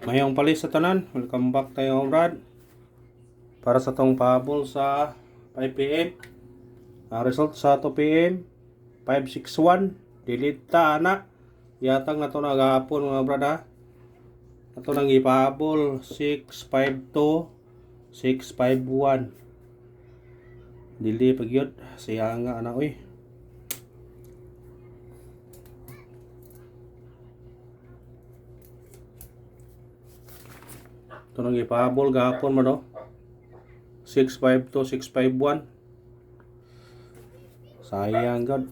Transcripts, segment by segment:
Mayong palis sa tanan, welcome back tayo Brad. Para sa tong pahabol sa 5pm. Ang result sa 2pm 561 delete ta ana. Yatang na to nagahapon mga brad ha. Ato nang ipahabol 652 651. Dili pagyod siya nga ana oy. Ito nang ipahabol gahapon mo no. 652 651. Sayang god.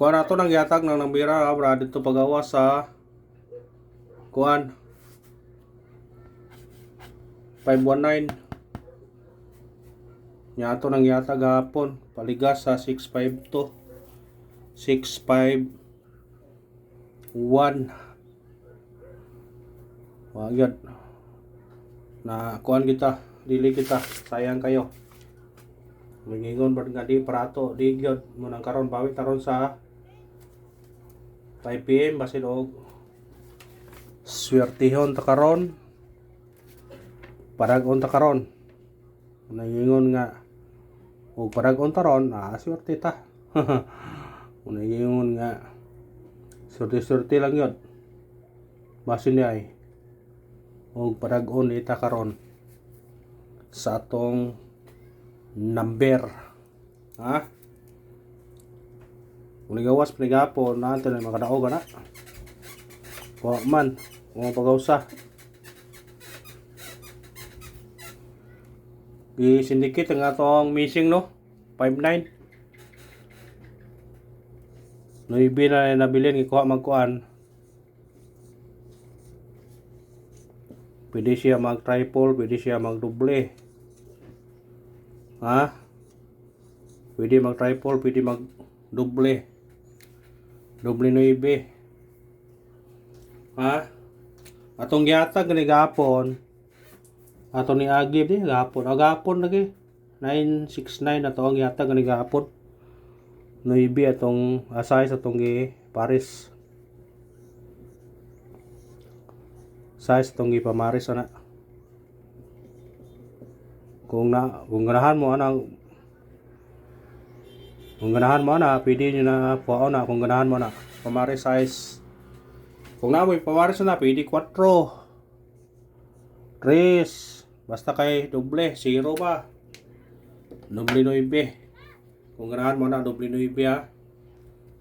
Kuan ato nang yatag nang nambira bra dito pagawa sa kuan 519. Nya ato nang yatag gahapon paligas sa 652 651. Wag na kuan kita dili kita sayang kayo mingingon ba nga di prato di gyud mo nang karon bawi taron sa 5pm basin og swertihon ta karon paragon ta karon nangingon nga og paragon taron swerte ta nangingon nga swerte lang yun basin ni ay og paragon ita karon sa atong number ha kung gawas pagapon natin ay makadaog na wa man mo pagausa i-syndicate ang atong missing no 59 no ibi na nabilin ikuha magkuan pwede siya mag triple pwede siya mag doble ha pwede mag triple pwede mag doble 9 ha atong gihatag ni gapon ato ni agib di gapon lagi 969 ato ang gihatag ni gapon 9 atong asay sa atong gi pares size tong ipamaris ana kung ganahan mo ana pwede nyo na puao na kung ganahan mo na pamaris size kung na mo ipamaris na pwede 4 3 basta kay doble 0 ba doble 9 kung ganahan mo na doble 9 ha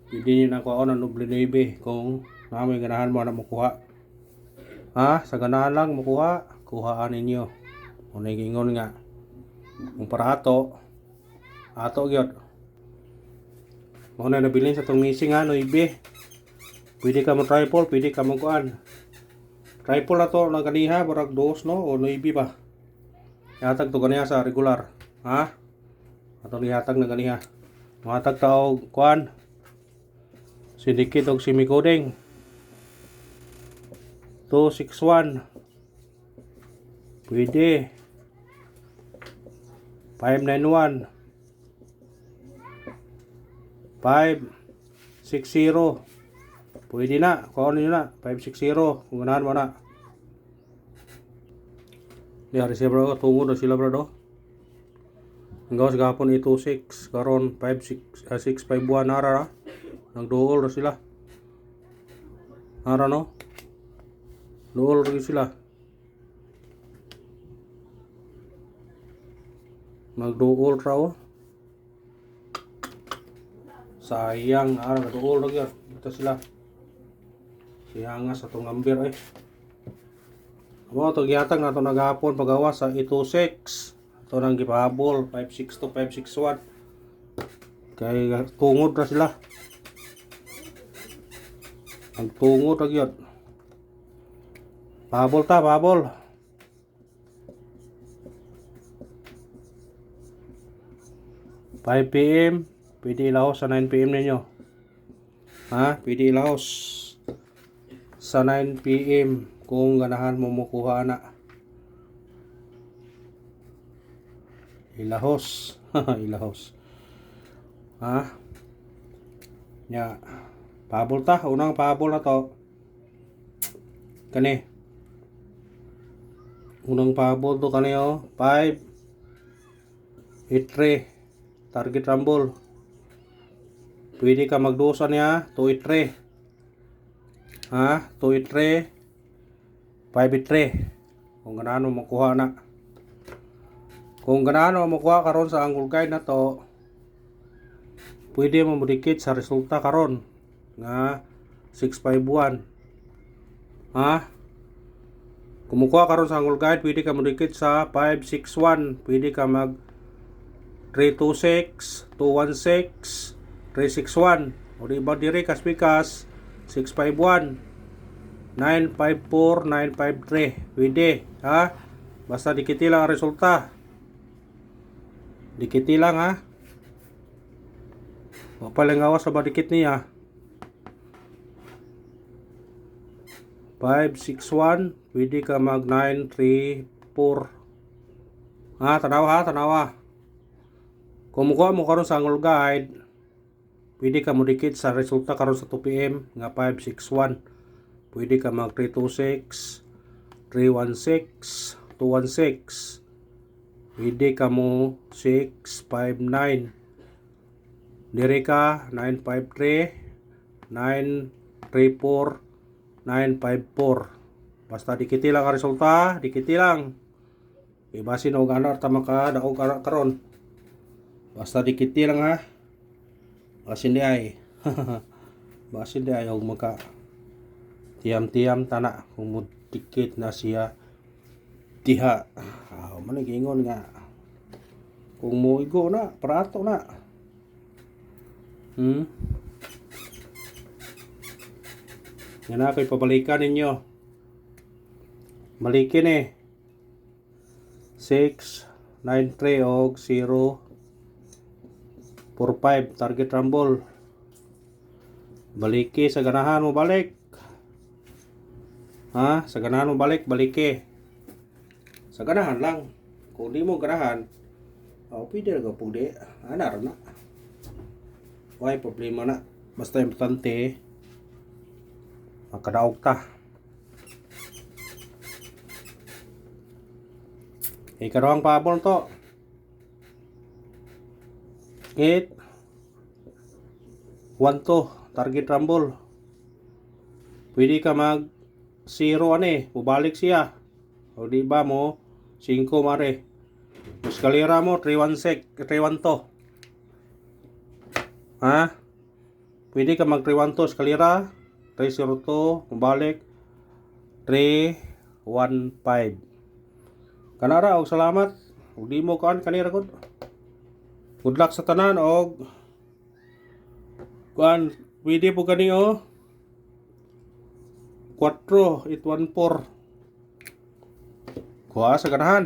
pwede nyo na kuao na doble 9 kung na mo ganahan mo na makuha ha, sa ganahan lang kuhaan ninyo. Kung nagingon nga. Kung para ato gyud. Mo na nabilin sa tong missing ha, 9. Pwede ka mo triple, pwede ka mo kuan. Triple na to lang kaniha, barag 2 no o 9 ba. Yatag to kaniha sa regular, ha? Ato ni hatag na kaniha. Matag ta og kuan. Syndicate og semi-coding. 261 pwede 591 560 pwede na kung ano nyo na 560 kung ganahan mo na di hari siya bro tungod na sila bro do ang gawas gapon 826 karon 651 nara nagduol na sila nara no duol rin sila magduol raw sayang nagduol rin yun ito sila siyangas atong number mo ito giyatang na ito naghapon pagawa sa 826 ito nang gipahabol 562 561 kay tungod na sila nagtungod rin yun pahabol 5pm pwede ilahos sa 9pm ninyo ha pwede ilahos sa 9pm kung ganahan mo makuha na ilahos ilahos ha nya pahabol unang pahabol na to kani Unang pahabol to kaniyo. 5, 8-3. Target rumble. Pwede ka magdusa niya. 2-8-3. Ha? 2-8-3. 5-8-3. Kung ganahan mo makuha na. Kung ganahan mo makuha karon sa angle guide na to, pwede mo modikit sa resulta karon nga 651. Ha? Kung makuha karon sa angle guide, pwede ka modikit sa 561. Pwede ka mag 326, 216, 361. O di ba diri kaspikas 651, 954, 953. Pwede, ha? Basta dikiti lang ang resulta. Dikiti lang, ha? Mapalingawas sa badikit niya. 561, pwede ka mag 934. Ha, tanawa ha, tanawa. Kung mukuha mo karon sa angle guide, pwede ka modikit sa resulta karon sa 2 PM nga 561. Pwede ka mag 326, 316, 216. Pwede ka mo 659. Dire ka 953, 934, 954. Basta dikiti lang ang resulta, dikiti lang. Ibasin og ano ta makadaog karon. Basta dikiti lang ha. Basin di ay. Basin di ay og maka tiam-tiam tana kung mo dikit na siya diha. Man gingon nga kung mo igo na, parato na. Yan na, ko'y pabalikan ninyo. Balikin 6, 9, 3 o 0, 4, 5. Target rumble. Baliki sa ganahan mo balik. Ha? Sa ganahan mo balik, baliki. Sa ganahan lang. Kung di mo ganahan, pwede na pwede. Anar na. Why problema na. Basta importante, makadaog ta. Ikaroang pahabol to. 8, 1-2. Target rumble. Pwede ka mag 0 bubalik siya. O di ba mo 5 mare. Eskalera mo 316, 312. Ha? Pwede ka mag 312 eskalera. 302, mabalik 315. Kanara og salamat. Ug di mo kaan kanira gud. Good luck sa tanan og kuan pwede po kani 4, 814. Kuha sa ganahan.